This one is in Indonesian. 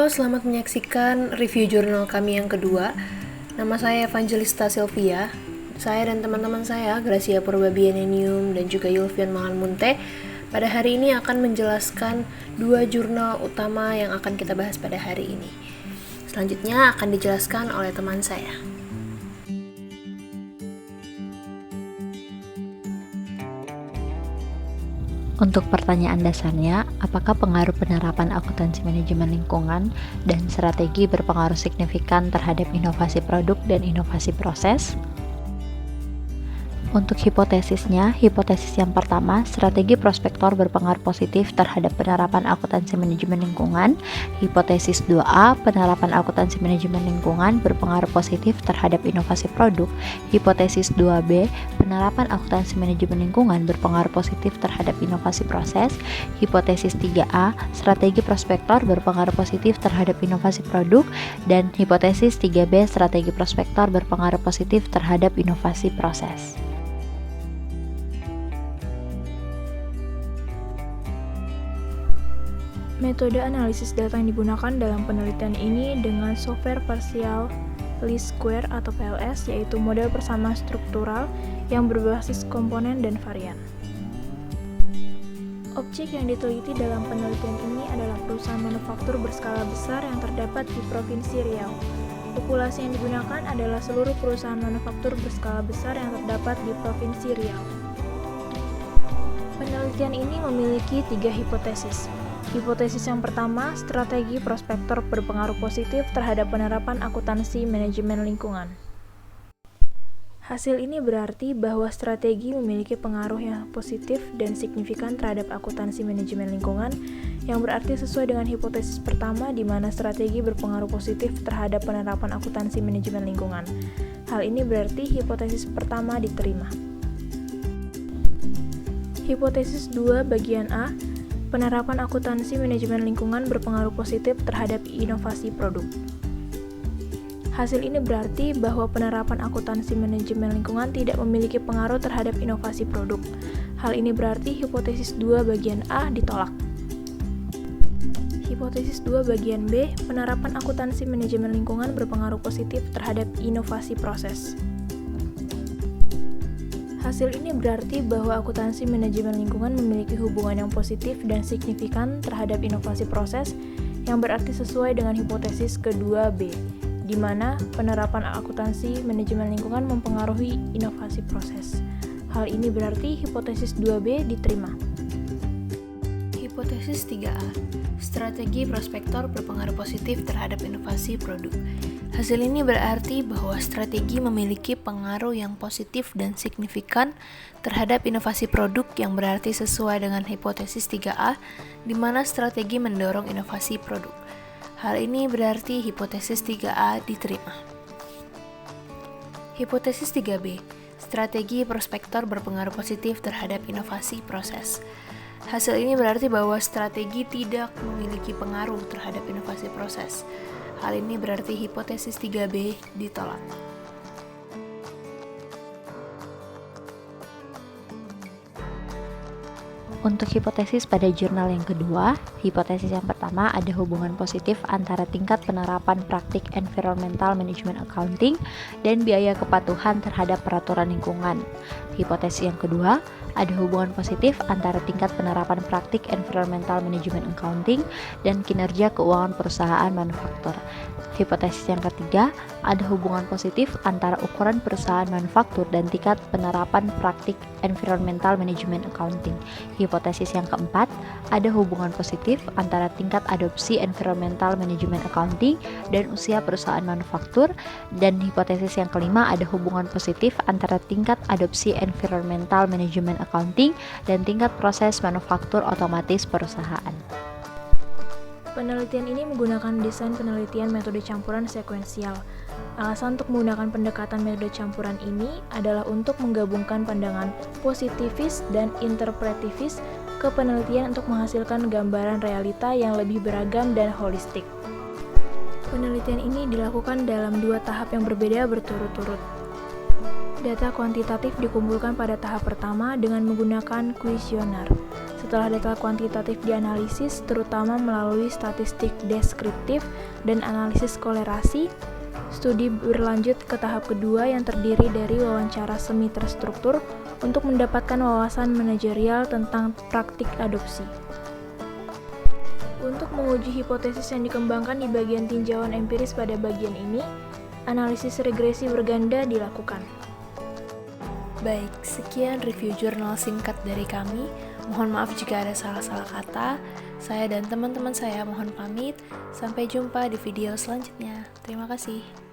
selamat menyaksikan review jurnal kami yang kedua. Nama saya Evangelista Sylvia. Saya dan teman-teman saya, Gracia Purbabianenium dan juga Yulfian Manganmunte, pada hari ini akan menjelaskan dua jurnal utama yang akan kita bahas pada hari ini. Selanjutnya akan dijelaskan oleh teman saya. Untuk pertanyaan dasarnya, apakah pengaruh penerapan akuntansi manajemen lingkungan dan strategi berpengaruh signifikan terhadap inovasi produk dan inovasi proses? Untuk hipotesisnya, hipotesis yang pertama, strategi prospektor berpengaruh positif terhadap penerapan akuntansi manajemen lingkungan. Hipotesis 2A, penerapan akuntansi manajemen lingkungan berpengaruh positif terhadap inovasi produk. Hipotesis 2B, penerapan akuntansi manajemen lingkungan berpengaruh positif terhadap inovasi proses. Hipotesis 3A, strategi prospektor berpengaruh positif terhadap inovasi produk. Dan hipotesis 3B, strategi prospektor berpengaruh positif terhadap inovasi proses. Metode analisis data yang digunakan dalam penelitian ini dengan software partial least square atau PLS, yaitu model persamaan struktural yang berbasis komponen dan varian. Objek yang diteliti dalam penelitian ini adalah perusahaan manufaktur berskala besar yang terdapat di Provinsi Riau. Populasi yang digunakan adalah seluruh perusahaan manufaktur berskala besar yang terdapat di Provinsi Riau. Penelitian ini memiliki 3 hipotesis. Hipotesis yang pertama, strategi prospektor berpengaruh positif terhadap penerapan akuntansi manajemen lingkungan. Hasil ini berarti bahwa strategi memiliki pengaruh yang positif dan signifikan terhadap akuntansi manajemen lingkungan, yang berarti sesuai dengan hipotesis pertama di mana strategi berpengaruh positif terhadap penerapan akuntansi manajemen lingkungan. Hal ini berarti hipotesis pertama diterima. Hipotesis 2 bagian A, penerapan akuntansi manajemen lingkungan berpengaruh positif terhadap inovasi produk. Hasil ini berarti bahwa penerapan akuntansi manajemen lingkungan tidak memiliki pengaruh terhadap inovasi produk. Hal ini berarti hipotesis 2 bagian A ditolak. Hipotesis 2 bagian B, penerapan akuntansi manajemen lingkungan berpengaruh positif terhadap inovasi proses. Hasil ini berarti bahwa akuntansi manajemen lingkungan memiliki hubungan yang positif dan signifikan terhadap inovasi proses, yang berarti sesuai dengan hipotesis kedua B, di mana penerapan akuntansi manajemen lingkungan mempengaruhi inovasi proses. Hal ini berarti hipotesis 2B diterima. Hipotesis 3A, strategi prospektor berpengaruh positif terhadap inovasi produk. Hasil ini berarti bahwa strategi memiliki pengaruh yang positif dan signifikan terhadap inovasi produk, yang berarti sesuai dengan hipotesis 3A, di mana strategi mendorong inovasi produk. Hal ini berarti hipotesis 3A diterima. Hipotesis 3B, strategi prospektor berpengaruh positif terhadap inovasi proses. Hasil ini berarti bahwa strategi tidak memiliki pengaruh terhadap inovasi proses. Hal ini berarti hipotesis 3B ditolak. Untuk hipotesis pada jurnal yang kedua, hipotesis yang pertama ada hubungan positif antara tingkat penerapan praktik environmental management accounting dan biaya kepatuhan terhadap peraturan lingkungan. Hipotesis yang kedua, ada hubungan positif antara tingkat penerapan praktik environmental management accounting dan kinerja keuangan perusahaan manufaktur. Hipotesis yang ketiga, ada hubungan positif antara ukuran perusahaan manufaktur dan tingkat penerapan praktik environmental management accounting. Hipotesis yang keempat, ada hubungan positif antara tingkat adopsi environmental management accounting dan usia perusahaan manufaktur. Dan hipotesis yang kelima, ada hubungan positif antara tingkat adopsi environmental management accounting dan tingkat proses manufaktur otomatis perusahaan. Penelitian ini menggunakan desain penelitian metode campuran sekuensial. Alasan untuk menggunakan pendekatan metode campuran ini adalah untuk menggabungkan pandangan positivis dan interpretivis ke penelitian untuk menghasilkan gambaran realita yang lebih beragam dan holistik. Penelitian ini dilakukan dalam 2 tahap yang berbeda berturut-turut. Data kuantitatif dikumpulkan pada tahap pertama dengan menggunakan kuesioner. Setelah data kuantitatif dianalisis, terutama melalui statistik deskriptif dan analisis kolerasi, studi berlanjut ke tahap kedua yang terdiri dari wawancara semi terstruktur untuk mendapatkan wawasan manajerial tentang praktik adopsi. Untuk menguji hipotesis yang dikembangkan di bagian tinjauan empiris pada bagian ini, analisis regresi berganda dilakukan. Baik, sekian review jurnal singkat dari kami. Mohon maaf jika ada salah-salah kata. Saya dan teman-teman saya mohon pamit. Sampai jumpa di video selanjutnya. Terima kasih.